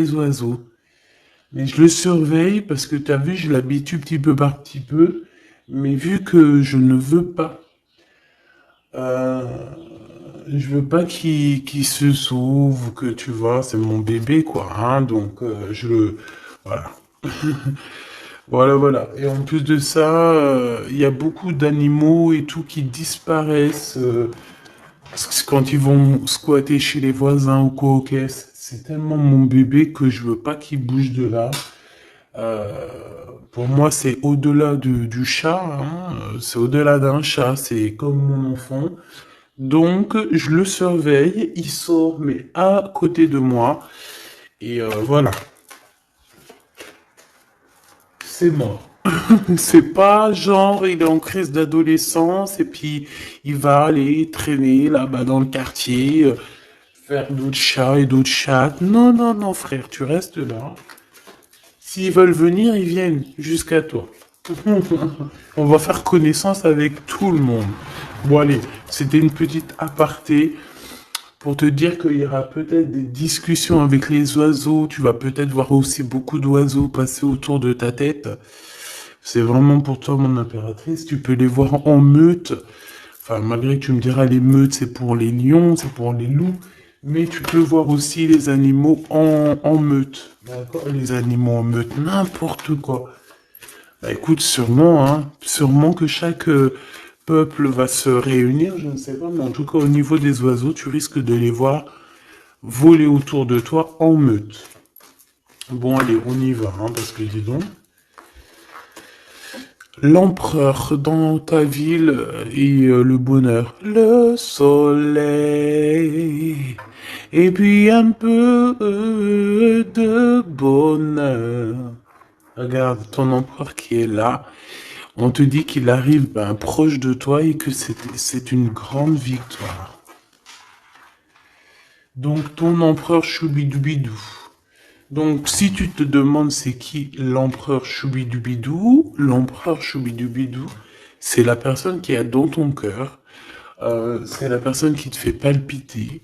les oiseaux. Mais je le surveille parce que tu as vu, je l'habitue petit peu par petit peu. Mais vu que je ne veux pas, euh, je veux pas qu'il se sauve, que tu vois, c'est mon bébé, quoi. Hein, donc, je le... Voilà. Voilà, voilà. Et en plus de ça, il y a beaucoup d'animaux et tout qui disparaissent quand ils vont squatter chez les voisins ou quoi, ok. C'est tellement mon bébé que je veux pas qu'il bouge de là. Euh, pour moi, c'est au-delà du chat, hein, c'est au-delà d'un chat, c'est comme mon enfant. Donc, je le surveille, il sort, mais à côté de moi. Et voilà, c'est mort. C'est pas genre, il est en crise d'adolescence et puis il va aller traîner là-bas dans le quartier, faire d'autres chats et d'autres chattes. Non, non, non, frère, tu restes là. S'ils veulent venir, ils viennent jusqu'à toi. On va faire connaissance avec tout le monde. Bon, allez, c'était une petite aparté pour te dire qu'il y aura peut-être des discussions avec les oiseaux. Tu vas peut-être voir aussi beaucoup d'oiseaux passer autour de ta tête. C'est vraiment pour toi, mon impératrice. Tu peux les voir en meute. Enfin, malgré que tu me diras, les meutes, c'est pour les lions, c'est pour les loups. Mais tu peux voir aussi les animaux en meute. D'accord? Les animaux en meute, n'importe quoi. Bah, écoute, sûrement, hein, sûrement que chaque peuple va se réunir, je ne sais pas, mais en tout cas au niveau des oiseaux, tu risques de les voir voler autour de toi en meute. Bon, allez, on y va, hein, parce que dis donc, l'empereur dans ta ville et le bonheur, le soleil, et puis un peu de bonheur. Regarde ton empereur qui est là. On te dit qu'il arrive ben, proche de toi et que c'est une grande victoire. Donc ton empereur Choubidoubidou. Donc si tu te demandes c'est qui l'empereur Choubidoubidou, l'empereur Choubidoubidou, c'est la personne qui est dans ton cœur, c'est la personne qui te fait palpiter,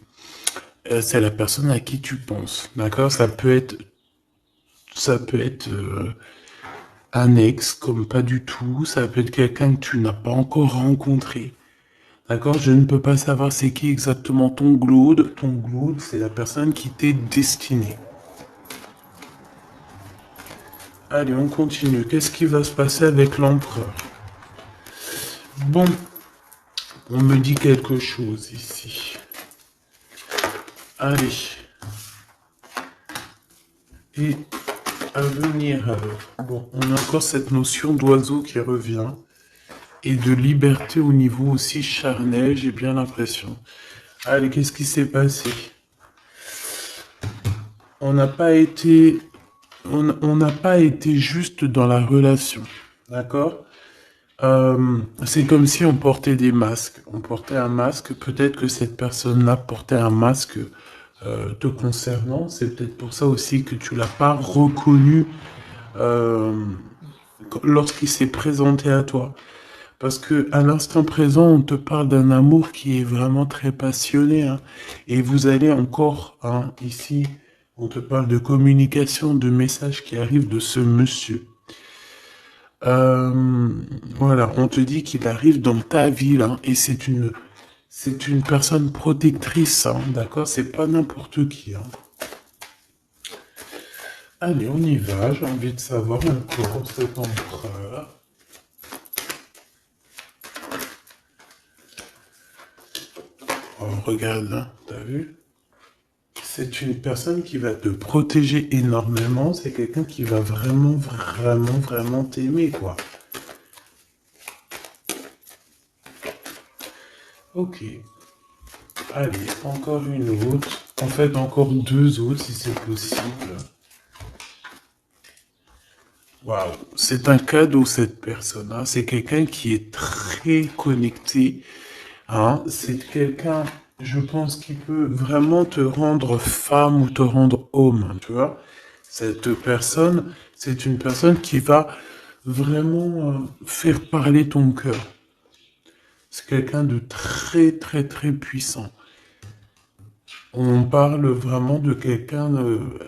c'est la personne à qui tu penses, d'accord? Ça peut être un ex comme pas du tout, ça peut être quelqu'un que tu n'as pas encore rencontré. D'accord, je ne peux pas savoir c'est qui exactement ton glaude. Ton glaude, c'est la personne qui t'est destinée. Allez, on continue. Qu'est-ce qui va se passer avec l'empereur? Bon, on me dit quelque chose ici. Allez. Et à venir alors. Bon, on a encore cette notion d'oiseau qui revient. Et de liberté au niveau aussi charnel, j'ai bien l'impression. Allez, qu'est-ce qui s'est passé? On n'a pas été on n'a pas été juste dans la relation, d'accord? C'est comme si on portait des masques. On portait un masque, peut-être que cette personne-là portait un masque te concernant. C'est peut-être pour ça aussi que tu l'as pas reconnu euh, lorsqu'il s'est présenté à toi. Parce que à l'instant présent, on te parle d'un amour qui est vraiment très passionné, hein. Et vous allez encore, hein, ici, on te parle de communication, de messages qui arrivent de ce monsieur. Euh, voilà, on te dit qu'il arrive dans ta ville, hein, et c'est une personne protectrice, hein, d'accord? C'est pas n'importe qui, hein. Allez, on y va. J'ai envie de savoir encore cet empereur. Oh, regarde, hein, t'as vu? C'est une personne qui va te protéger énormément. C'est quelqu'un qui va vraiment, vraiment, vraiment t'aimer, quoi. Ok. Allez, encore une autre. En fait, encore deux autres si c'est possible. Waouh, c'est un cadeau cette personne, hein. C'est quelqu'un qui est très connecté, hein. C'est quelqu'un, je pense, qui peut vraiment te rendre femme ou te rendre homme, hein, tu vois. Cette personne, c'est une personne qui va vraiment faire parler ton cœur. C'est quelqu'un de très très très puissant. On parle vraiment de quelqu'un,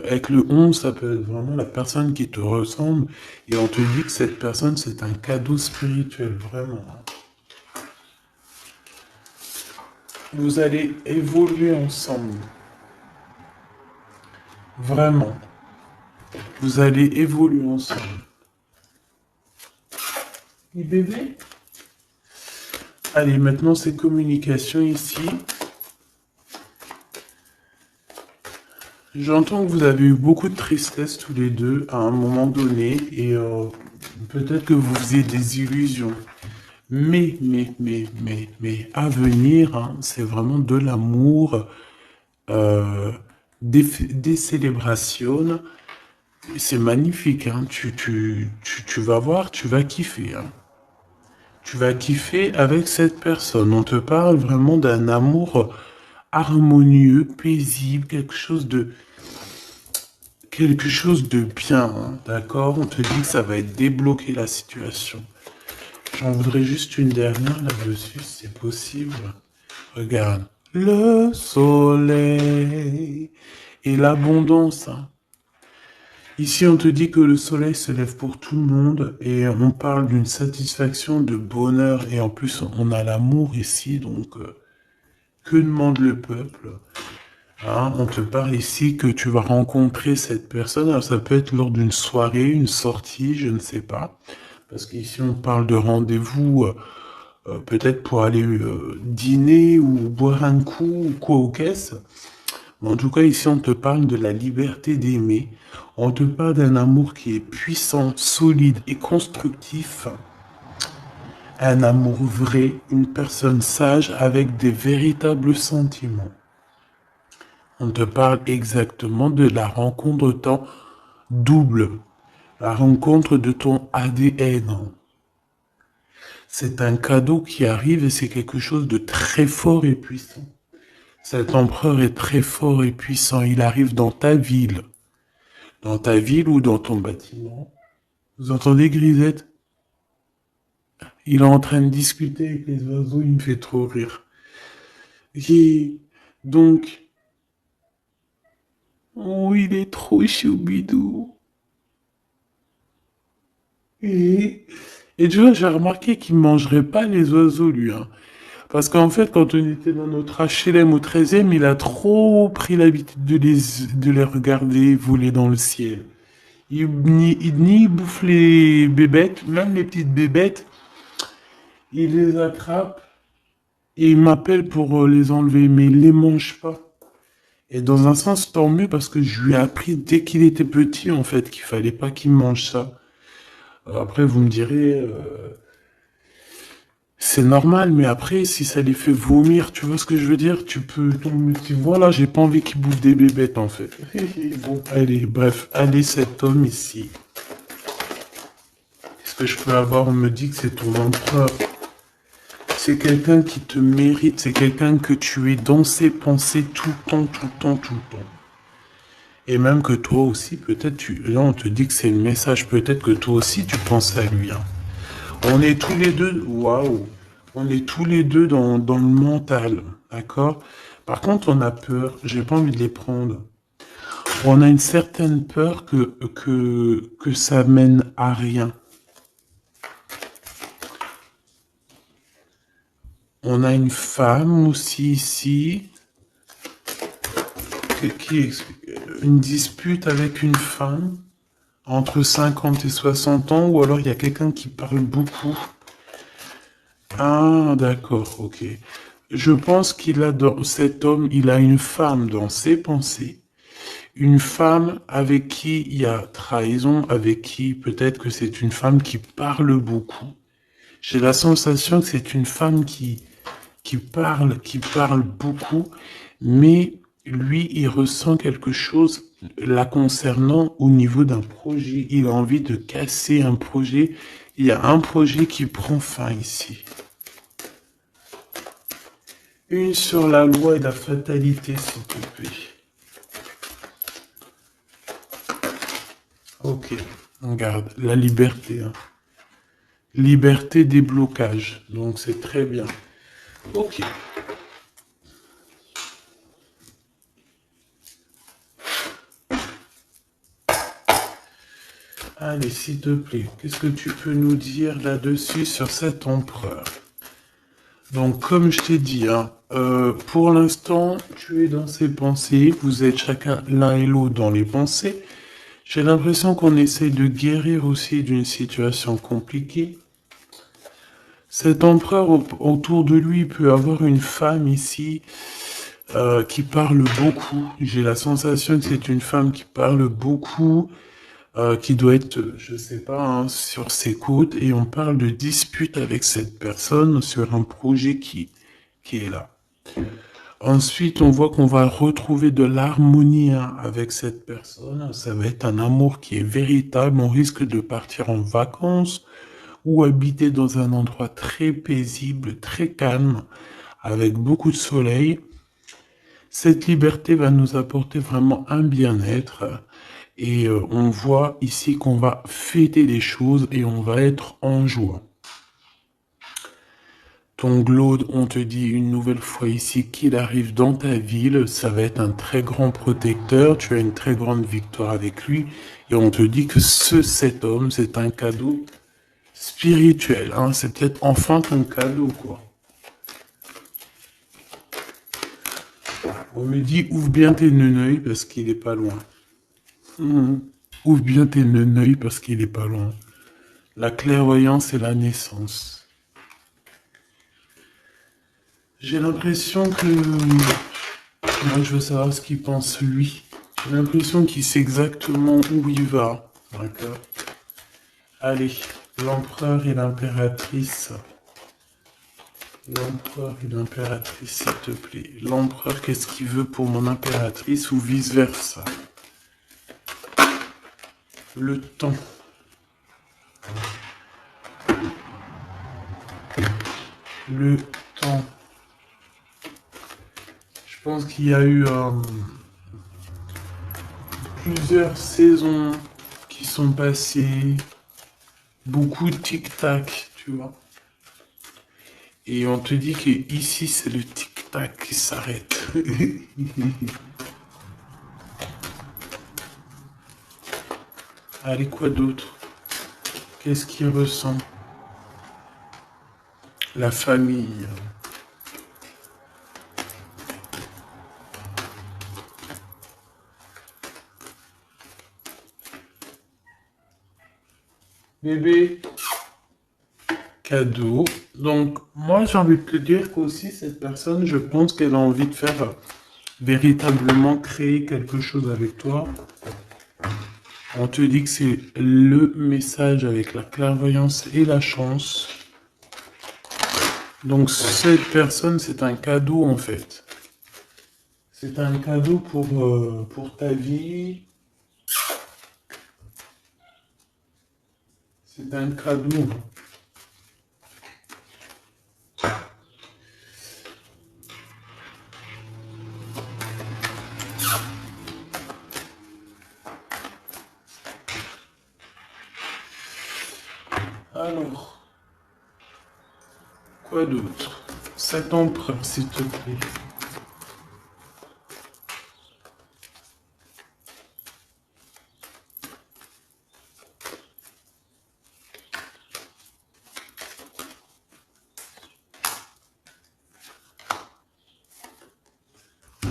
avec le 11, ça peut être vraiment la personne qui te ressemble, et on te dit que cette personne, c'est un cadeau spirituel, vraiment. Vous allez évoluer ensemble, vraiment. Vous allez évoluer ensemble. Et bébé? Allez, maintenant c'est communication ici. J'entends que vous avez eu beaucoup de tristesse tous les deux à un moment donné et peut-être que vous faisiez des illusions. Mais, à venir, hein, c'est vraiment de l'amour, euh, des célébrations. C'est magnifique, hein. Tu vas voir, tu vas kiffer, hein. Tu vas kiffer avec cette personne. On te parle vraiment d'un amour harmonieux, paisible, quelque chose de bien, hein, d'accord? On te dit que ça va être débloqué la situation. J'en voudrais juste une dernière là-dessus, si c'est possible. Regarde. Le soleil et l'abondance, hein. Ici, on te dit que le soleil se lève pour tout le monde et on parle d'une satisfaction, de bonheur et en plus, on a l'amour ici, donc que demande le peuple? Hein, on te parle ici que tu vas rencontrer cette personne. Alors, ça peut être lors d'une soirée, une sortie, je ne sais pas. Parce qu'ici, on parle de rendez-vous, peut-être pour aller dîner ou boire un coup ou quoi aux caisses. Mais en tout cas, ici, on te parle de la liberté d'aimer. On te parle d'un amour qui est puissant, solide et constructif. Un amour vrai, une personne sage avec des véritables sentiments. On te parle exactement de la rencontre temps double, la rencontre de ton ADN. C'est un cadeau qui arrive et c'est quelque chose de très fort et puissant. Cet empereur est très fort et puissant. Il arrive dans ta ville. Dans ta ville ou dans ton bâtiment. Vous entendez, Grisette? Il est en train de discuter avec les oiseaux, il me fait trop rire. Et donc, oh, il est trop choubidou. Et, et tu vois, j'ai remarqué qu'il mangerait pas les oiseaux, lui, hein. Parce qu'en fait, quand on était dans notre HLM au 13e, il a trop pris l'habitude de les regarder voler dans le ciel. Il bouffe les bébêtes, même les petites bébêtes, il les attrape et il m'appelle pour les enlever, mais il les mange pas. Et dans un sens, tant mieux parce que je lui ai appris dès qu'il était petit, en fait, qu'il fallait pas qu'il mange ça. Après, vous me direz, c'est normal, mais après, si ça les fait vomir, tu vois ce que je veux dire? Voilà, j'ai pas envie qu'ils bouffent des bébêtes, en fait. Bon, allez, bref, allez, cet homme ici. Est-ce que je peux avoir, on me dit que c'est ton empereur. C'est quelqu'un qui te mérite, c'est quelqu'un que tu es dans ses pensées tout le temps, tout le temps, tout le temps. Et même que toi aussi, peut-être, là, on te dit que c'est le message, peut-être que toi aussi, tu penses à lui, hein. On est tous les deux, waouh, on est tous les deux dans le mental, d'accord? Par contre, on a peur, j'ai pas envie de les prendre. On a une certaine peur que ça mène à rien. On a une femme aussi ici, une dispute avec une femme entre 50 et 60 ans, ou alors il y a quelqu'un qui parle beaucoup. Ah, d'accord, ok. Je pense cet homme, il a une femme dans ses pensées, une femme avec qui il y a trahison, avec qui peut-être que c'est une femme qui parle beaucoup. J'ai la sensation que c'est une femme qui parle beaucoup, mais lui, il ressent quelque chose la concernant au niveau d'un projet. Il a envie de casser un projet. Il y a un projet qui prend fin ici. Une sur la loi et la fatalité, s'il te plaît. Ok, regarde, la liberté, hein. Liberté des blocages, donc c'est très bien. Ok. Allez, s'il te plaît, qu'est-ce que tu peux nous dire là-dessus sur cet empereur? Donc, comme je t'ai dit, hein, pour l'instant, tu es dans ses pensées, vous êtes chacun l'un et l'autre dans les pensées. J'ai l'impression qu'on essaye de guérir aussi d'une situation compliquée. Cet empereur autour de lui peut avoir une femme ici qui parle beaucoup. J'ai la sensation que c'est une femme qui parle beaucoup, qui doit être, je sais pas, hein, sur ses côtes. Et on parle de dispute avec cette personne sur un projet qui est là. Ensuite, on voit qu'on va retrouver de l'harmonie hein, avec cette personne. Ça va être un amour qui est véritable. On risque de partir en vacances ou habiter dans un endroit très paisible, très calme, avec beaucoup de soleil. Cette liberté va nous apporter vraiment un bien-être. Et on voit ici qu'on va fêter les choses et on va être en joie. Ton Glaude, on te dit une nouvelle fois ici qu'il arrive dans ta ville, ça va être un très grand protecteur, tu as une très grande victoire avec lui, et on te dit que cet homme, c'est un cadeau spirituel, hein, c'est peut-être enfin ton cadeau, quoi. On me dit, ouvre bien tes neneuils parce qu'il est pas loin. Ouvre bien tes neneuils parce qu'il est pas loin. La clairvoyance et la naissance. J'ai l'impression que... Moi, je veux savoir ce qu'il pense, lui. J'ai l'impression qu'il sait exactement où il va. D'accord. Allez, l'empereur et l'impératrice. L'empereur et l'impératrice, s'il te plaît. L'empereur, qu'est-ce qu'il veut pour mon impératrice ou vice-versa? Le temps. Le temps. Je pense qu'il y a eu plusieurs saisons qui sont passées, beaucoup de tic-tac, tu vois. Et on te dit que ici c'est le tic-tac qui s'arrête. Allez, quoi d'autre? Qu'est-ce qu'il ressent? La famille. Bébé, cadeau. Donc, moi, j'ai envie de te dire qu'aussi, cette personne, je pense qu'elle a envie de faire véritablement créer quelque chose avec toi. On te dit que c'est le message avec la clairvoyance et la chance. Donc, cette personne, c'est un cadeau, en fait. C'est un cadeau pour ta vie. C'est un cadeau. Alors, quoi d'autre? Cet empereur, s'il te plaît.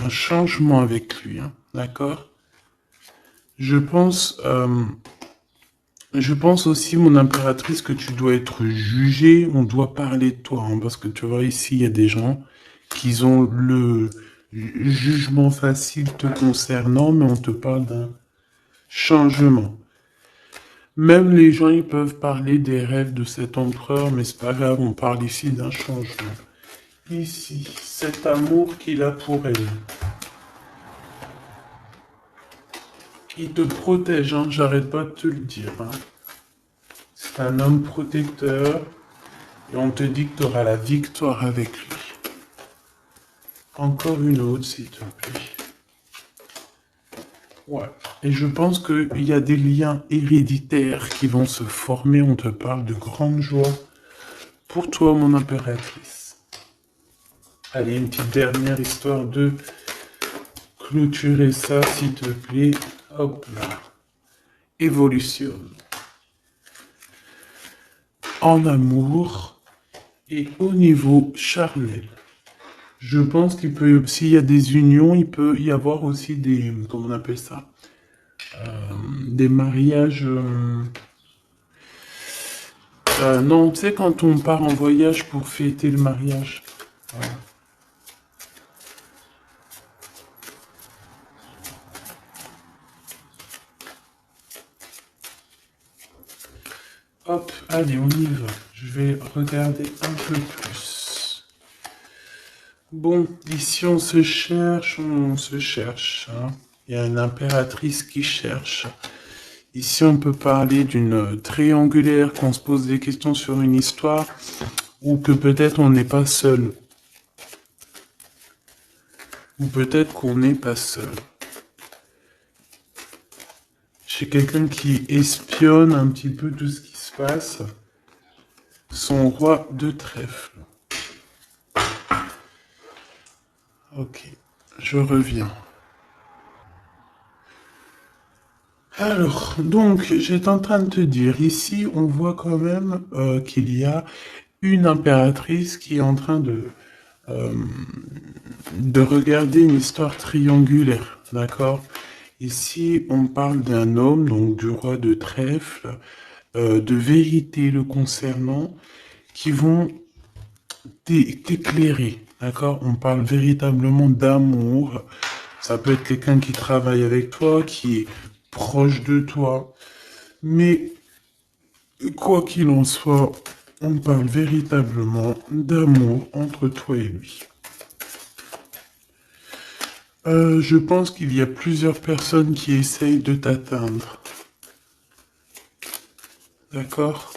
Un changement avec lui, hein, d'accord? Je pense aussi, mon impératrice, que tu dois être jugée, on doit parler de toi, hein, parce que tu vois, ici, il y a des gens qui ont le jugement facile te concernant, mais on te parle d'un changement. Même les gens, ils peuvent parler des rêves de cet empereur, mais c'est pas grave, on parle ici d'un changement. Ici, cet amour qu'il a pour elle. Il te protège, hein, j'arrête pas de te le dire. Hein. C'est un homme protecteur, et on te dit que tu auras la victoire avec lui. Encore une autre, s'il te plaît. Ouais. Et je pense qu'il y a des liens héréditaires qui vont se former. On te parle de grande joie pour toi, mon impératrice. Allez, une petite dernière histoire de clôturer ça, s'il te plaît. Hop là. Évolution. en amour et au niveau charnel. Je pense qu'il peut, s'il y a des unions, il peut y avoir aussi des, comment on appelle ça, des mariages. Non, tu sais, quand on part en voyage pour fêter le mariage. Voilà. Hop, allez, on y va. Je vais regarder un peu plus. Bon, ici on se cherche, on se cherche, hein. Il y a une impératrice qui cherche. Ici, on peut parler d'une triangulaire, qu'on se pose des questions sur une histoire, ou que peut-être on n'est pas seul. Ou peut-être qu'on n'est pas seul. J'ai quelqu'un qui espionne un petit peu tout ce qui se passe. Son roi de trèfle. Ok, je reviens. Alors, donc, j'étais en train de te dire, ici, on voit quand même qu'il y a une impératrice qui est en train euh, de regarder une histoire triangulaire, d'accord? Ici, on parle d'un homme, donc du roi de trèfle, de vérité le concernant, qui vont t'éclairer, d'accord? On parle véritablement d'amour. Ça peut être quelqu'un qui travaille avec toi, qui est proche de toi. Mais quoi qu'il en soit, on parle véritablement d'amour entre toi et lui. Je pense qu'il y a plusieurs personnes qui essayent de t'atteindre. D'accord?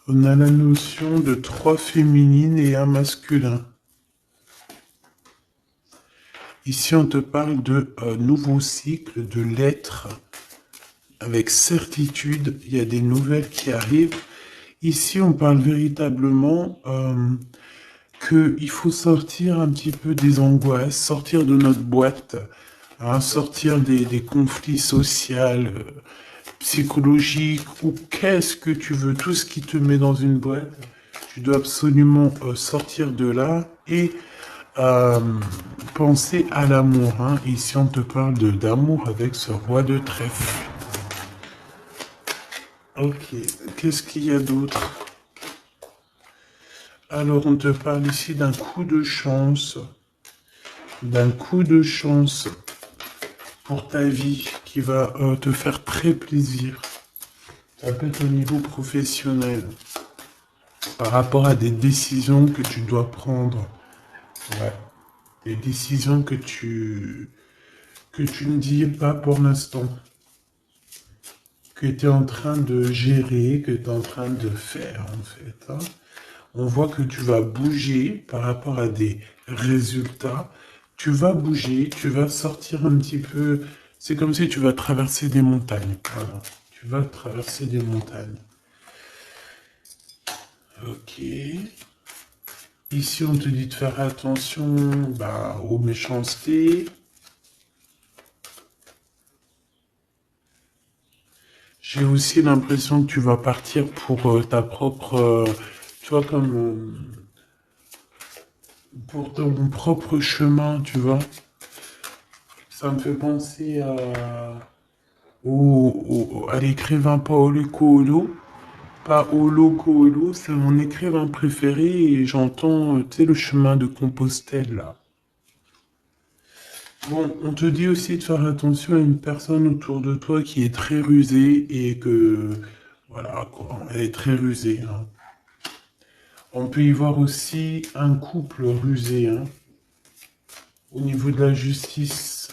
On a la notion de 3 féminines et un masculin. Ici, on te parle de nouveau cycle, de l'être. Avec certitude, il y a des nouvelles qui arrivent. Ici, on parle véritablement qu'il faut sortir un petit peu des angoisses, sortir de notre boîte, hein, sortir des conflits sociaux, psychologiques, ou qu'est-ce que tu veux, tout ce qui te met dans une boîte, tu dois absolument sortir de là et euh, penser à l'amour. Hein. Ici, on te parle d'amour avec ce roi de trèfle. Ok, qu'est-ce qu'il y a d'autre? Alors, on te parle ici d'un coup de chance pour ta vie qui va te faire très plaisir. Ça peut être au niveau professionnel, par rapport à des décisions que tu dois prendre. Ouais. Des décisions que tu ne dis pas pour l'instant, que tu es en train de gérer, que tu es en train de faire en fait. Hein. On voit que tu vas bouger par rapport à des résultats. Tu vas bouger, tu vas sortir un petit peu. C'est comme si tu vas traverser des montagnes. Voilà. Tu vas traverser des montagnes. Ok. Ici, on te dit de faire attention aux méchancetés. J'ai aussi l'impression que tu vas partir pour ta propre, tu vois, comme pour ton propre chemin, tu vois. Ça me fait penser à l'écrivain Paolo Coelho. Paolo Coelho, c'est mon écrivain préféré et j'entends, tu sais, le chemin de Compostelle, là. Bon, on te dit aussi de faire attention à une personne autour de toi qui est très rusée et que, voilà, quoi, elle est très rusée. Hein. On peut y voir aussi un couple rusé, hein, au niveau de la justice.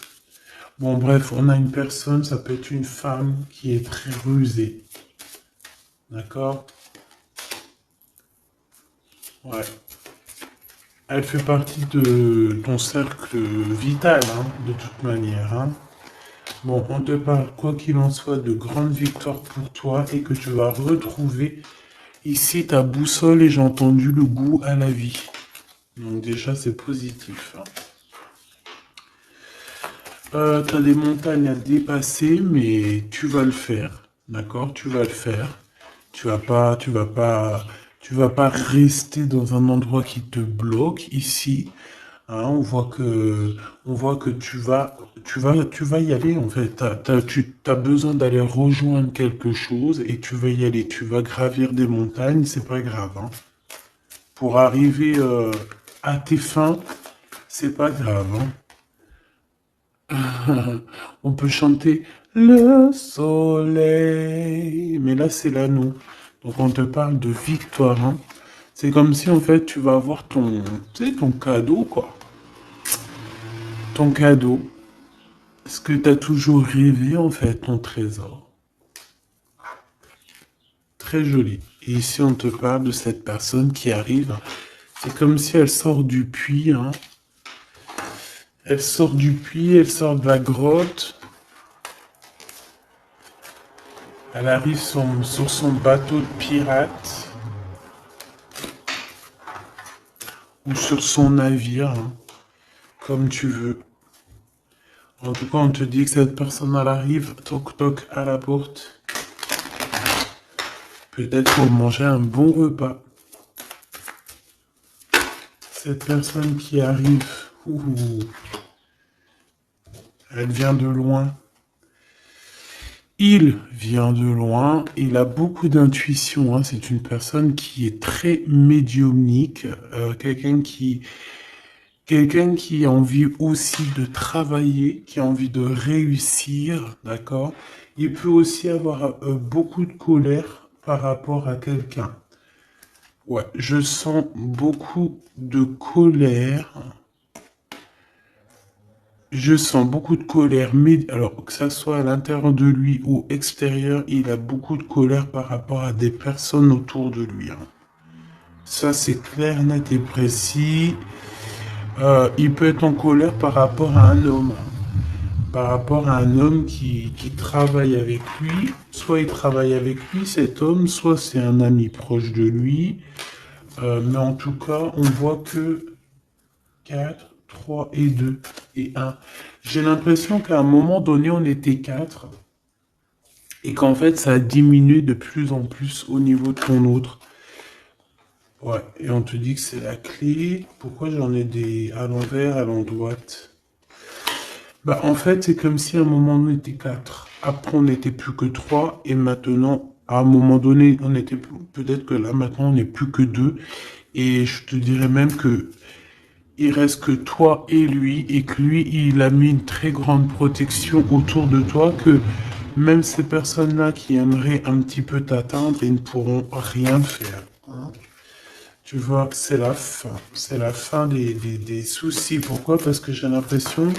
Bon, bref, on a une personne, ça peut être une femme qui est très rusée. D'accord? Ouais. Elle fait partie de ton cercle vital, hein, de toute manière. Hein. Bon, on te parle, quoi qu'il en soit, de grandes victoires pour toi et que tu vas retrouver ici ta boussole et j'ai entendu le goût à la vie. Donc déjà, c'est positif. Hein. T'as des montagnes à dépasser, mais tu vas le faire. D'accord? Tu vas le faire. Tu vas pas rester dans un endroit qui te bloque ici. Hein, on voit que tu vas y aller en fait. Tu as besoin d'aller rejoindre quelque chose et tu vas y aller. Tu vas gravir des montagnes, c'est pas grave. Hein. Pour arriver à tes fins, c'est pas grave. Hein. On peut chanter le soleil, mais là c'est là nous. Donc on te parle de victoire. Hein. C'est comme si en fait tu vas avoir tu sais, ton cadeau quoi. Ton cadeau. Ce que tu as toujours rêvé, en fait, ton trésor. Très joli. Et ici, on te parle de cette personne qui arrive. C'est comme si elle sort du puits. Hein. Elle sort du puits, elle sort de la grotte. Elle arrive sur son bateau de pirate. Ou sur son navire. Hein, comme tu veux. En tout cas, on te dit que cette personne, elle arrive, toc toc, à la porte. Peut-être pour manger un bon repas. Cette personne qui arrive, ouh, elle vient de loin. Il vient de loin. Il a beaucoup d'intuition. Hein. C'est une personne qui est très médiumnique. Quelqu'un qui a envie aussi de travailler, qui a envie de réussir. D'accord? Il peut aussi avoir beaucoup de colère par rapport à quelqu'un. Ouais, je sens beaucoup de colère. Je sens beaucoup de colère, mais alors que ça soit à l'intérieur de lui ou extérieur, il a beaucoup de colère par rapport à des personnes autour de lui. Hein. Ça, c'est clair, net et précis. Il peut être en colère par rapport à un homme. Par rapport à un homme qui travaille avec lui. Soit il travaille avec lui, cet homme, soit c'est un ami proche de lui. Mais en tout cas, on voit que 4, 3 et 2 et un. J'ai l'impression qu'à un moment donné, on était 4 et qu'en fait, ça a diminué de plus en plus au niveau de ton autre. Ouais, et on te dit que c'est la clé. Pourquoi j'en ai des à l'envers, à l'endroit? Bah, en fait, c'est comme si à un moment, on était 4. Après, on n'était plus que 3 et maintenant, à un moment donné, on était peut-être que là, maintenant, on n'est plus que 2. Et je te dirais même que il reste que toi et lui, et que lui, il a mis une très grande protection autour de toi, que même ces personnes-là qui aimeraient un petit peu t'atteindre, ils ne pourront rien faire. Hein. Tu vois que c'est la fin des soucis. Pourquoi? Parce que j'ai l'impression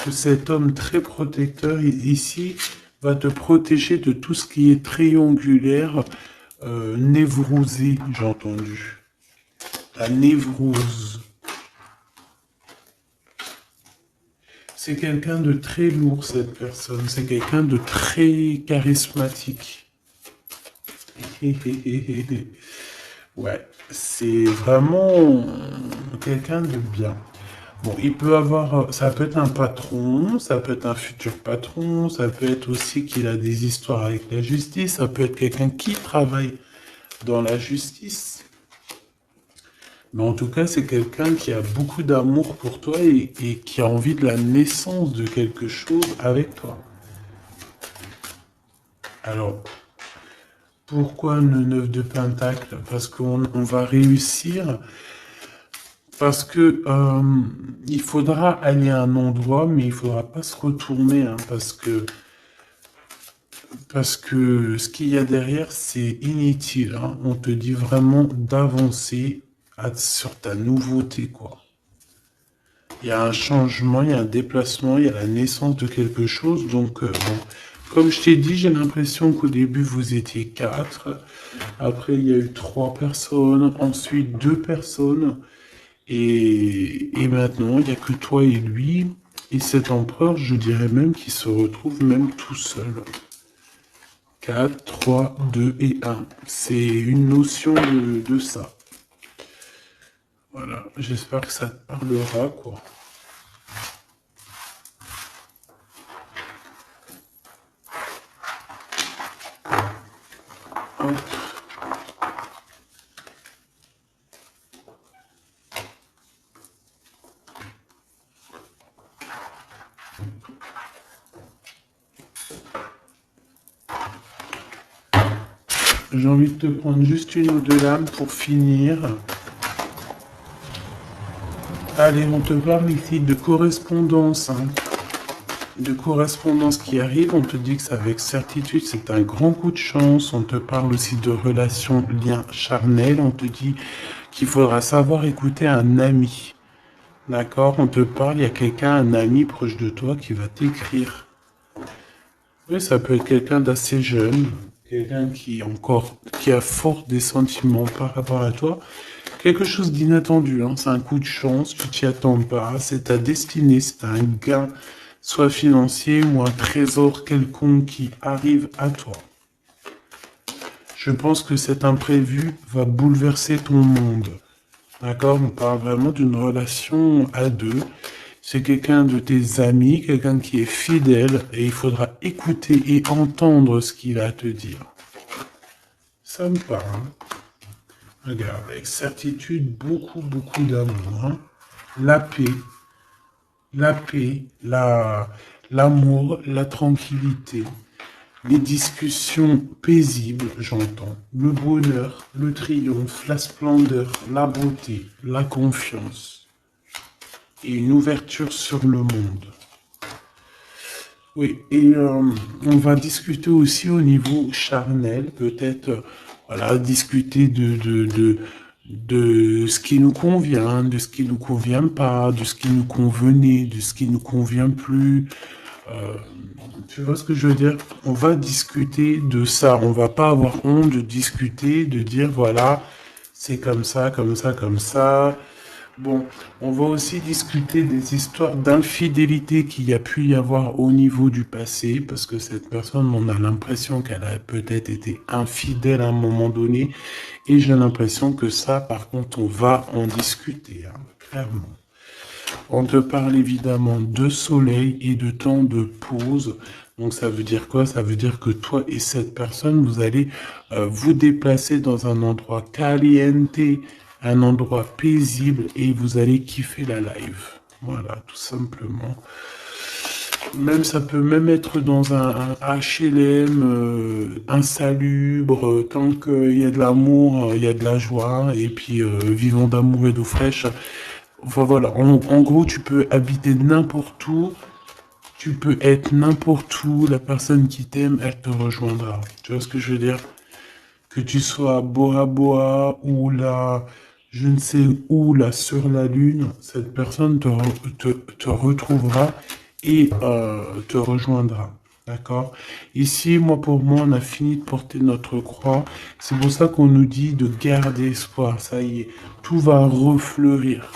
que cet homme très protecteur ici va te protéger de tout ce qui est triangulaire, névrosé, j'ai entendu. La névrose. C'est quelqu'un de très lourd, cette personne. C'est quelqu'un de très charismatique. Ouais, c'est vraiment quelqu'un de bien. Bon, il peut avoir, ça peut être un patron, ça peut être un futur patron, ça peut être aussi qu'il a des histoires avec la justice, ça peut être quelqu'un qui travaille dans la justice. Mais en tout cas, c'est quelqu'un qui a beaucoup d'amour pour toi et qui a envie de la naissance de quelque chose avec toi. Alors, pourquoi le 9 de Pentacle? Parce qu'on va réussir, parce que il faudra aller à un endroit, mais il faudra pas se retourner, hein, parce que ce qu'il y a derrière, c'est inutile. Hein. On te dit vraiment d'avancer sur ta nouveauté, quoi. Il y a un changement, il y a un déplacement, il y a la naissance de quelque chose. Donc, bon, comme je t'ai dit, j'ai l'impression qu'au début, vous étiez 4. Après, il y a eu 3 personnes. Ensuite, 2 personnes. Et maintenant, il n'y a que toi et lui. Et cet empereur, je dirais même qu'il se retrouve même tout seul. 4, 3, 2 et 1. C'est une notion de ça. Voilà, j'espère que ça te parlera, quoi. Hop. J'ai envie de te prendre juste une ou deux lames pour finir. Allez, on te parle ici de correspondance. De correspondance qui arrive, on te dit que c'est avec certitude, c'est un grand coup de chance. On te parle aussi de relations, liens charnels. On te dit qu'il faudra savoir écouter un ami. D'accord? On te parle, il y a quelqu'un, un ami proche de toi qui va t'écrire. Oui, ça peut être quelqu'un d'assez jeune, quelqu'un qui a fort des sentiments par rapport à toi. Quelque chose d'inattendu, hein. C'est un coup de chance, tu t'y attends pas, c'est ta destinée, c'est un gain, soit financier ou un trésor quelconque qui arrive à toi. Je pense que cet imprévu va bouleverser ton monde. D'accord? On parle vraiment d'une relation à deux. C'est quelqu'un de tes amis, quelqu'un qui est fidèle, et il faudra écouter et entendre ce qu'il a à te dire. Ça me parle. Regarde, avec certitude, beaucoup d'amour. Hein. La paix, l'amour, la tranquillité, les discussions paisibles, j'entends, le bonheur, le triomphe, la splendeur, la beauté, la confiance et une ouverture sur le monde. Oui, et on va discuter aussi au niveau charnel, peut-être, voilà, discuter de ce qui nous convient, de ce qui nous convient pas, de ce qui nous convenait, de ce qui nous convient plus. Euh, Tu vois ce que je veux dire? On va discuter de ça. On va pas avoir honte de discuter, de dire voilà, c'est comme ça, comme ça, comme ça. Bon, on va aussi discuter des histoires d'infidélité qu'il y a pu y avoir au niveau du passé, parce que cette personne, on a l'impression qu'elle a peut-être été infidèle à un moment donné, et j'ai l'impression que ça, par contre, on va en discuter, hein, clairement. On te parle évidemment de soleil et de temps de pause. Donc ça veut dire quoi? Ça veut dire que toi et cette personne, vous allez vous déplacer dans un endroit caliente, un endroit paisible et vous allez kiffer la live. Voilà, tout simplement. Même ça peut même être dans un HLM insalubre, tant qu'il y a de l'amour, il y a de la joie, et puis vivons d'amour et d'eau fraîche. Enfin voilà, en gros, tu peux habiter n'importe où, tu peux être n'importe où, la personne qui t'aime, elle te rejoindra. Tu vois ce que je veux dire? Que tu sois à Bora Bora ou là, je ne sais où, là, sur la Lune, cette personne te retrouvera et te rejoindra. D'accord? Ici, pour moi, on a fini de porter notre croix. C'est pour ça qu'on nous dit de garder espoir. Ça y est, tout va refleurir.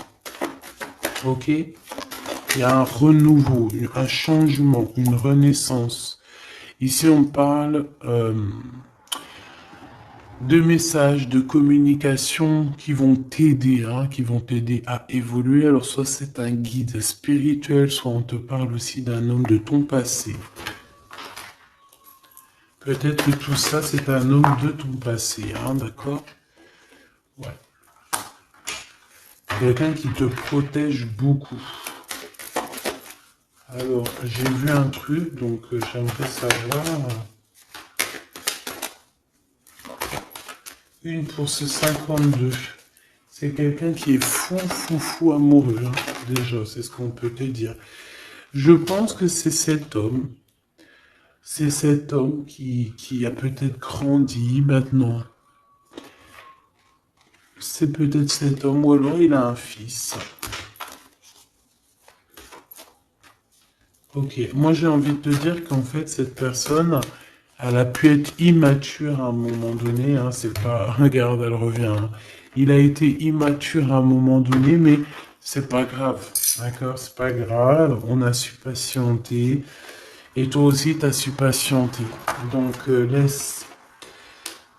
Ok? Il y a un renouveau, un changement, une renaissance. Ici, on parle de messages, de communication qui vont t'aider, hein, qui vont t'aider à évoluer. Alors, soit c'est un guide spirituel, soit on te parle aussi d'un homme de ton passé. Peut-être que tout ça, c'est un homme de ton passé, hein, d'accord? Ouais. Quelqu'un qui te protège beaucoup. Alors, j'ai vu un truc, donc j'aimerais savoir. Une pour ce 52. C'est quelqu'un qui est fou amoureux, hein, déjà, c'est ce qu'on peut te dire. Je pense que c'est cet homme. C'est cet homme qui a peut-être grandi maintenant. C'est peut-être cet homme, ou alors il a un fils. Ok, moi j'ai envie de te dire qu'en fait, cette personne, elle a pu être immature à un moment donné, hein, c'est pas... Regarde, elle revient. Hein. Il a été immature à un moment donné, mais c'est pas grave, d'accord? C'est pas grave, on a su patienter, et toi aussi, t'as su patienter. Donc, laisse...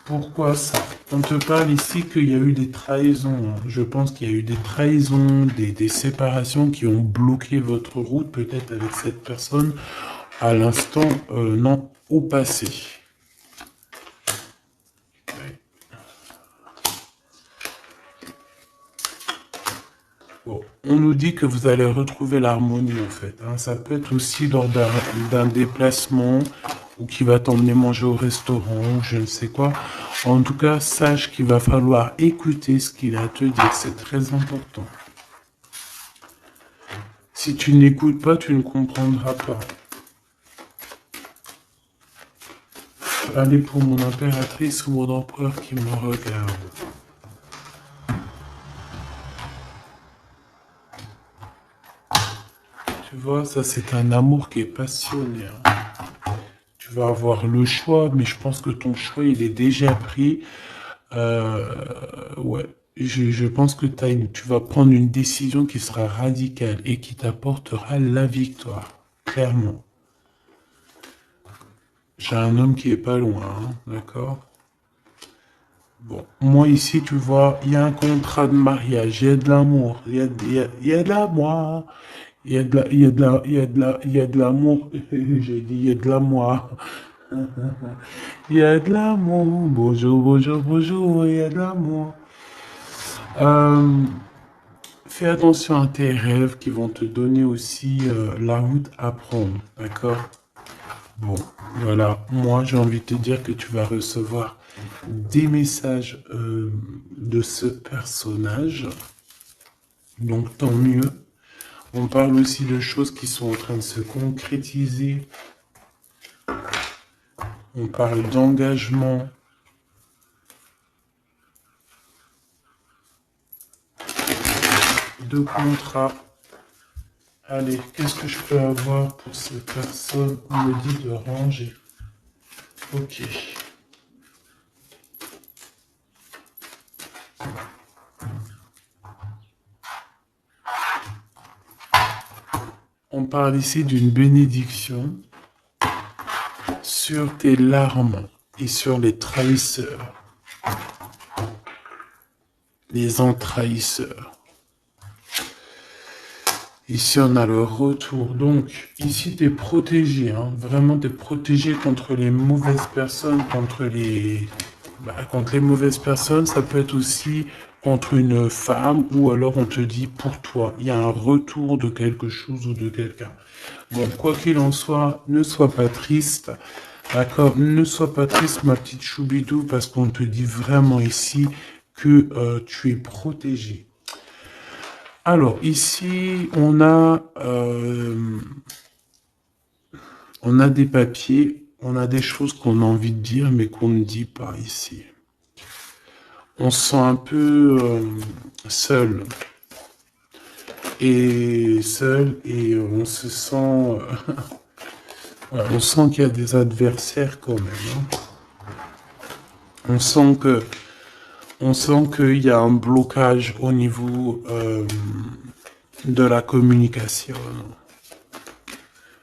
Pourquoi ça? On te parle ici qu'il y a eu des trahisons. Hein. Je pense qu'il y a eu des trahisons, des séparations qui ont bloqué votre route, peut-être avec cette personne, à l'instant, non, au passé. on nous dit que vous allez retrouver l'harmonie en fait. Hein. Ça peut être aussi lors d'un déplacement ou qui va t'emmener manger au restaurant ou je ne sais quoi. En tout cas, sache qu'il va falloir écouter ce qu'il a à te dire. C'est très important. Si tu n'écoutes pas, tu ne comprendras pas. Allez pour mon impératrice ou mon empereur qui me regarde. Tu vois, ça c'est un amour qui est passionné. Hein. Tu vas avoir le choix, mais je pense que ton choix il est déjà pris. Ouais, je pense que tu vas prendre une décision qui sera radicale et qui t'apportera la victoire, clairement. J'ai un homme qui est pas loin, hein, d'accord? Bon, moi ici, tu vois, il y a un contrat de mariage, il y a de l'amour, il y a de l'amour, il y a de la, il y a de la, il y a de la, il y a de l'amour, j'ai dit, il y a de l'amour, il y a de l'amour, bonjour, bonjour, bonjour, il y a de l'amour. Euh, Fais attention à tes rêves qui vont te donner aussi la route à prendre, d'accord? Bon, voilà, moi j'ai envie de te dire que tu vas recevoir des messages de ce personnage, donc tant mieux. On parle aussi de choses qui sont en train de se concrétiser. On parle d'engagement. De contrat. Allez, qu'est-ce que je peux avoir pour cette personne? On me dit de ranger. Ok. On parle ici d'une bénédiction sur tes larmes et sur les trahisseurs. Les entrahisseurs. Ici, on a le retour. Donc, ici, tu es protégé. Hein. Vraiment, tu es protégé contre les mauvaises personnes, contre les mauvaises personnes. Ça peut être aussi contre une femme ou alors on te dit pour toi. Il y a un retour de quelque chose ou de quelqu'un. Bon, quoi qu'il en soit, ne sois pas triste. D'accord? Ne sois pas triste, ma petite choubidou, parce qu'on te dit vraiment ici que tu es protégé. Alors, ici, on a des papiers, on a des choses qu'on a envie de dire, mais qu'on ne dit pas ici. On se sent un peu seul. Et on se sent... on sent qu'il y a des adversaires quand même. Hein. On sent qu'il y a un blocage au niveau de la communication.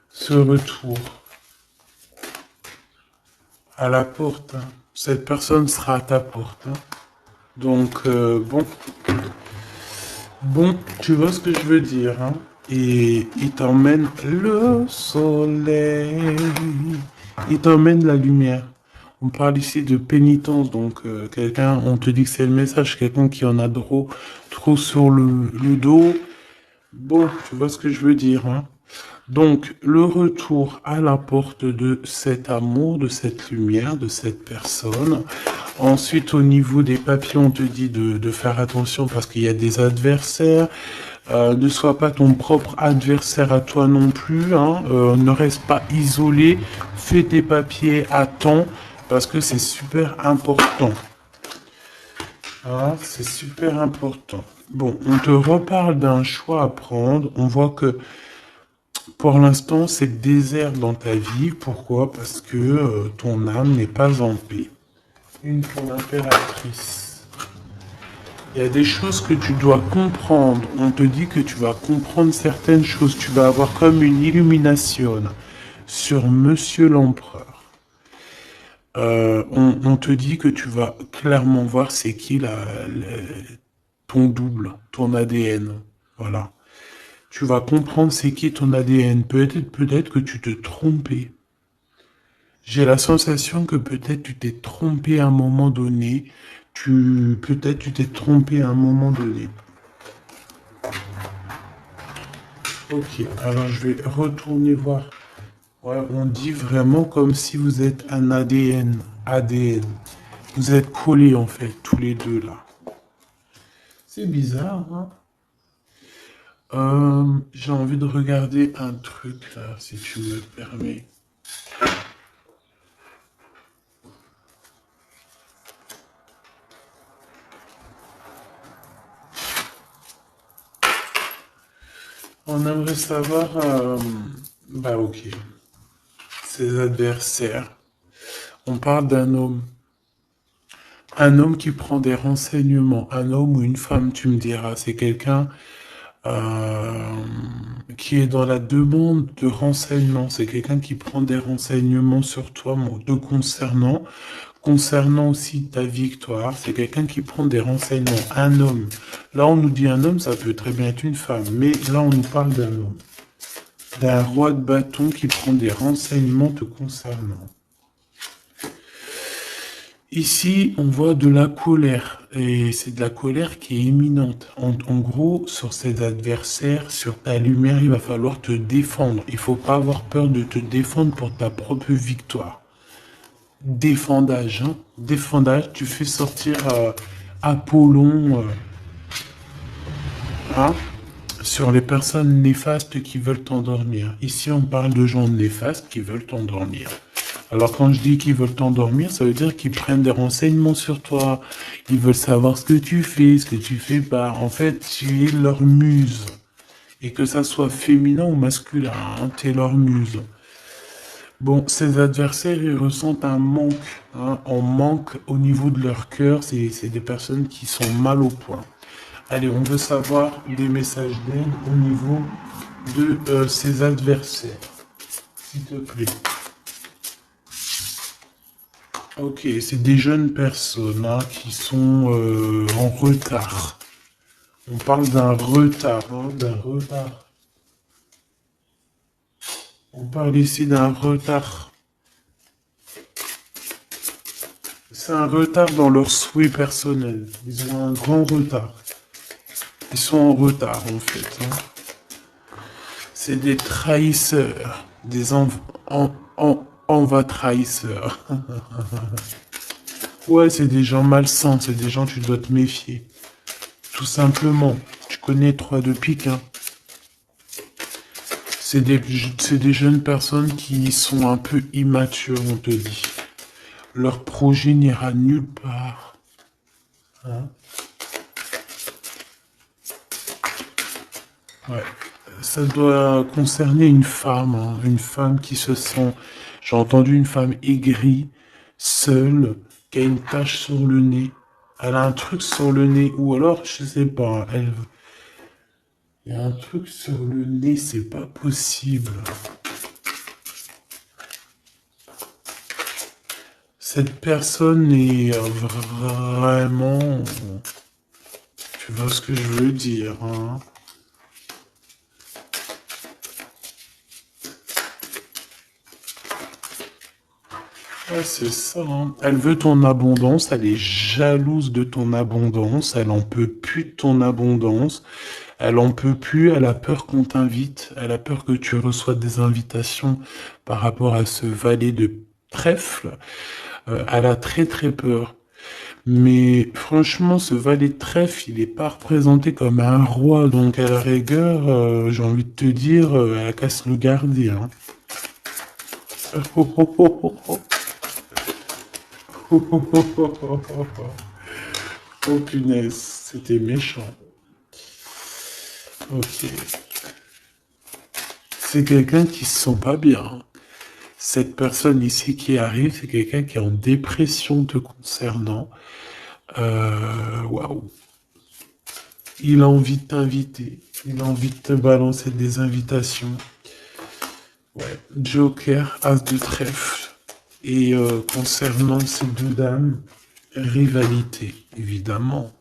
Ce retour à la porte, hein. Cette personne sera à ta porte. Hein. Donc, bon, tu vois ce que je veux dire. Hein. Et il t'emmène le soleil, il t'emmène la lumière. On parle ici de pénitence, donc quelqu'un, on te dit que c'est le message, quelqu'un qui en a trop sur le dos. Bon, tu vois ce que je veux dire. Hein. Donc, le retour à la porte de cet amour, de cette lumière, de cette personne. Ensuite, au niveau des papiers, on te dit de faire attention parce qu'il y a des adversaires. Ne sois pas ton propre adversaire à toi non plus. Hein. Ne reste pas isolé. Fais tes papiers à temps parce que c'est super important. Ah, c'est super important. Bon, on te reparle d'un choix à prendre. On voit que pour l'instant, c'est désert dans ta vie. Pourquoi? Parce que ton âme n'est pas en paix. Une pour l'impératrice. Il y a des choses que tu dois comprendre. On te dit que tu vas comprendre certaines choses. Tu vas avoir comme une illumination sur Monsieur l'Empereur. On te dit que tu vas clairement voir c'est qui ton double, ton ADN. Voilà. Tu vas comprendre c'est qui ton ADN. Peut-être que tu te trompais. J'ai la sensation que peut-être tu t'es trompé à un moment donné. Peut-être tu t'es trompé à un moment donné. Ok, alors je vais retourner voir. Ouais, on dit vraiment comme si vous êtes un ADN. ADN. Vous êtes collés en fait, tous les deux là. C'est bizarre, hein? J'ai envie de regarder un truc là, si tu me permets. On aimerait savoir, bah ok, ses adversaires. On parle d'un homme. Un homme qui prend des renseignements. Un homme ou une femme, tu me diras. C'est quelqu'un euh, qui est dans la demande de renseignements. C'est quelqu'un qui prend des renseignements sur toi, te concernant. Concernant aussi ta victoire, c'est quelqu'un qui prend des renseignements. Un homme. Là, on nous dit un homme, ça peut très bien être une femme. Mais là, on nous parle d'un homme. D'un roi de bâton qui prend des renseignements te concernant. Ici, on voit de la colère, et c'est de la colère qui est imminente. En gros, sur ses adversaires, sur ta lumière, il va falloir te défendre. Il faut pas avoir peur de te défendre pour ta propre victoire. Défendage, hein. Défendage, tu fais sortir Apollon, hein, sur les personnes néfastes qui veulent t'endormir. Ici, on parle de gens néfastes qui veulent t'endormir. Alors quand je dis qu'ils veulent t'endormir, ça veut dire qu'ils prennent des renseignements sur toi. Ils veulent savoir ce que tu fais, ce que tu fais pas. En fait, tu es leur muse. Et que ça soit féminin ou masculin, hein, tu es leur muse. Bon, ces adversaires, ils ressentent un manque, hein, un manque au niveau de leur cœur. C'est des personnes qui sont mal au point. Allez, on veut savoir des messages d'aide au niveau de ces adversaires. S'il te plaît. Ok, c'est des jeunes personnes hein, qui sont en retard. On parle d'un retard, hein, d'un retard. On parle ici d'un retard. C'est un retard dans leurs souhaits personnels. Ils ont un grand retard. Ils sont en retard en fait. Hein. C'est des trahisseurs, des enva trahisseurs. Ouais, c'est des gens malsains, c'est des gens tu dois te méfier. Tout simplement. Tu connais 3 de pique, hein. C'est des jeunes personnes qui sont un peu immatures, on te dit. Leur projet n'ira nulle part. Hein. Ouais. Ça doit concerner une femme, hein. Une femme qui se sent... J'ai entendu une femme aigrie, seule, qui a une tache sur le nez. Elle a un truc sur le nez, ou alors, je sais pas, elle... Il y a un truc sur le nez, c'est pas possible. Cette personne est vraiment... Tu vois ce que je veux dire, hein? Ouais, c'est ça, hein. Elle veut ton abondance, elle est jalouse de ton abondance, elle en peut plus de ton abondance, elle en peut plus, elle a peur qu'on t'invite, elle a peur que tu reçoives des invitations par rapport à ce valet de trèfle. Elle a très très peur. Mais franchement, ce valet de trèfle, il n'est pas représenté comme un roi, donc à la rigueur, j'ai envie de te dire, elle casse le gardien. Oh punaise, c'était méchant. Ok. C'est quelqu'un qui se sent pas bien. Cette personne ici qui arrive, c'est quelqu'un qui est en dépression te concernant. Waouh. Il a envie de t'inviter. Il a envie de te balancer des invitations. Ouais. Joker, As de trèfle. Et concernant ces deux dames, rivalité, évidemment.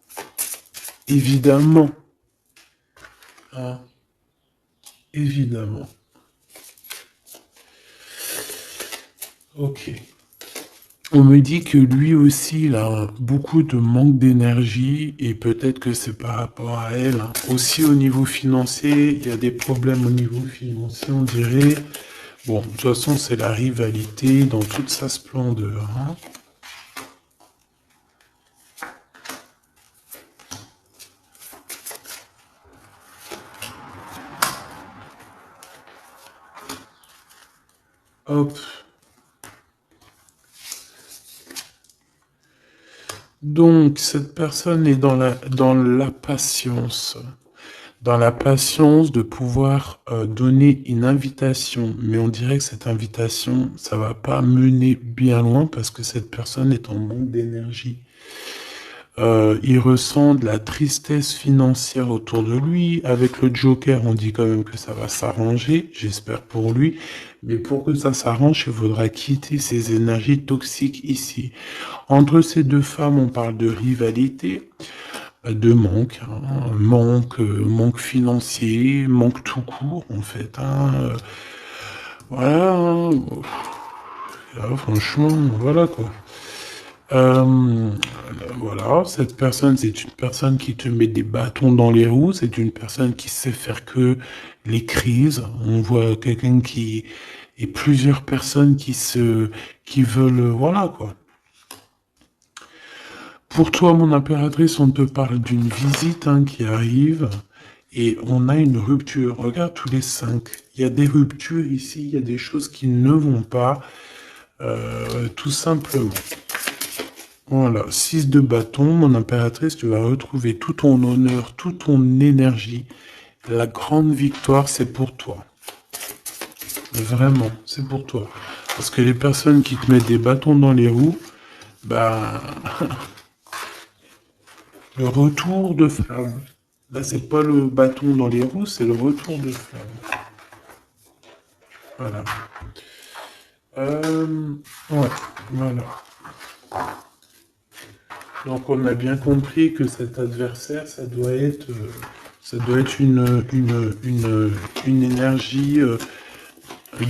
Évidemment. Hein, évidemment. Ok. On me dit que lui aussi, il a beaucoup de manque d'énergie et peut-être que c'est par rapport à elle, hein. Aussi au niveau financier, il y a des problèmes au niveau financier, on dirait. Bon, de toute façon, c'est la rivalité dans toute sa splendeur, hein. Hop. Donc, cette personne est dans la patience. Dans la patience de pouvoir donner une invitation. Mais on dirait que cette invitation, ça va pas mener bien loin parce que cette personne est en manque d'énergie. Il ressent de la tristesse financière autour de lui. Avec le Joker, on dit quand même que ça va s'arranger, j'espère pour lui. Mais pour que ça s'arrange, il faudra quitter ces énergies toxiques ici. Entre ces deux femmes, on parle de rivalité, de manque, hein. Manque financier, manque tout court, en fait, hein. Voilà, hein. Là, franchement, voilà quoi. Euh, voilà, cette personne, c'est une personne qui te met des bâtons dans les roues, c'est une personne qui sait faire que les crises. On voit quelqu'un qui et plusieurs personnes qui veulent, voilà quoi. Pour toi, mon impératrice, on te parle d'une visite hein, qui arrive et on a une rupture. Regarde tous les 5. Il y a des ruptures ici, il y a des choses qui ne vont pas, tout simplement. Voilà, 6 de bâton, mon impératrice, tu vas retrouver tout ton honneur, toute ton énergie. La grande victoire, c'est pour toi. Vraiment, c'est pour toi. Parce que les personnes qui te mettent des bâtons dans les roues, bah, le retour de flamme. Là, c'est pas le bâton dans les roues, c'est le retour de flamme. Voilà. Ouais, voilà. Donc on a bien compris que cet adversaire, ça doit être une énergie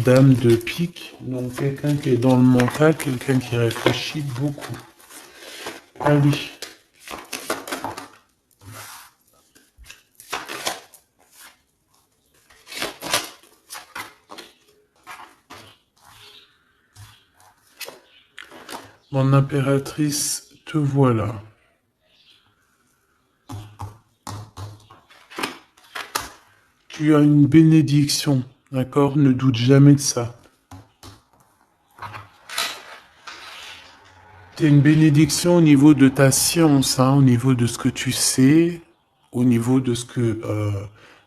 dame de pique. Donc quelqu'un qui est dans le mental, quelqu'un qui réfléchit beaucoup. Allez. Mon impératrice, te voilà. Tu as une bénédiction, d'accord? Ne doute jamais de ça. Tu as une bénédiction au niveau de ta science, hein, au niveau de ce que tu sais, au niveau de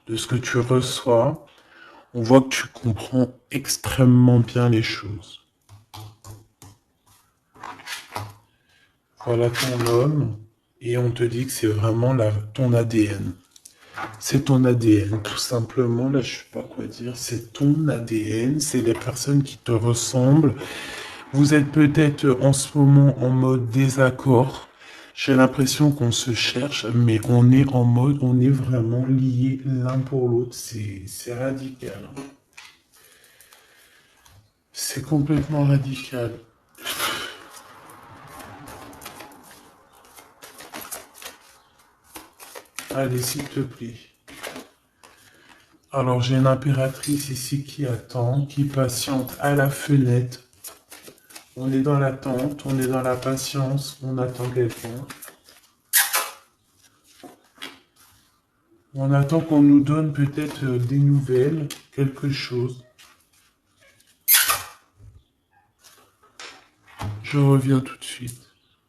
de ce que tu reçois. On voit que tu comprends extrêmement bien les choses. Voilà ton homme, et on te dit que c'est vraiment ton ADN. C'est ton ADN, tout simplement. Là, je sais pas quoi dire. C'est ton ADN, c'est les personnes qui te ressemblent. Vous êtes peut-être en ce moment en mode désaccord. J'ai l'impression qu'on se cherche, mais on est en mode, on est vraiment liés l'un pour l'autre. C'est radical. C'est complètement radical. Allez, s'il te plaît. Alors, j'ai une impératrice ici qui attend, qui patiente à la fenêtre. On est dans l'attente, on est dans la patience, on attend quelqu'un. On attend qu'on nous donne peut-être des nouvelles, quelque chose. Je reviens tout de suite.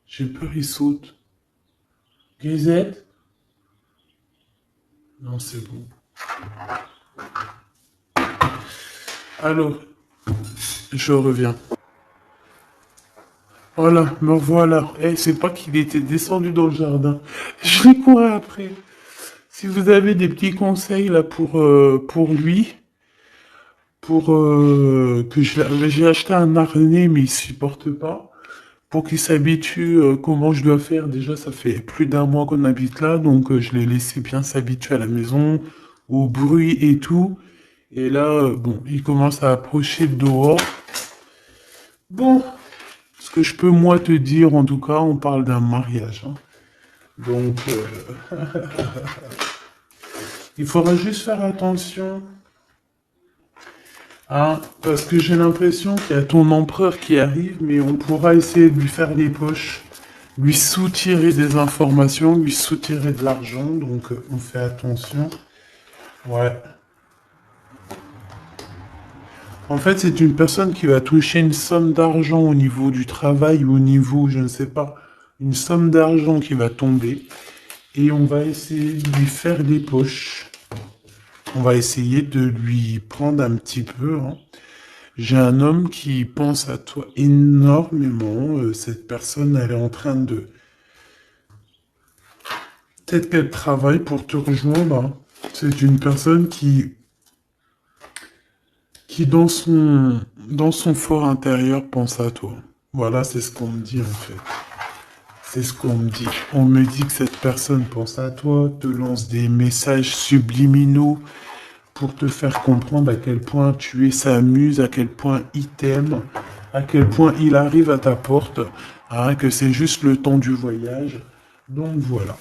J'ai peur, il saute. Grisette? Non, c'est bon. Alors, je reviens. Voilà, me revoilà. Eh, c'est pas qu'il était descendu dans le jardin. Je l'ai couru après. Si vous avez des petits conseils là pour lui, pour que j'ai acheté un harnais mais il supporte pas, pour qu'il s'habitue comment je dois faire. Déjà, ça fait plus d'un mois qu'on habite là, donc je l'ai laissé bien s'habituer à la maison, au bruit et tout. Et là, bon, il commence à approcher le dehors. Bon, que je peux moi te dire, en tout cas, on parle d'un mariage, hein. Donc, il faudra juste faire attention, hein, parce que j'ai l'impression qu'il y a ton empereur qui arrive, mais on pourra essayer de lui faire les poches, lui soutirer des informations, lui soutirer de l'argent, donc on fait attention. Ouais. En fait, c'est une personne qui va toucher une somme d'argent au niveau du travail ou au niveau, je ne sais pas, une somme d'argent qui va tomber et on va essayer de lui faire les poches. On va essayer de lui prendre un petit peu, hein. J'ai un homme qui pense à toi énormément. Cette personne, elle est en train de... Peut-être qu'elle travaille pour te rejoindre, hein. C'est une personne qui dans son fort intérieur pense à toi. Voilà, c'est ce qu'on me dit en fait. C'est ce qu'on me dit. On me dit que cette personne pense à toi, te lance des messages subliminaux pour te faire comprendre à quel point tu es sa muse, à quel point il t'aime, à quel point il arrive à ta porte, hein, que c'est juste le temps du voyage. Donc voilà.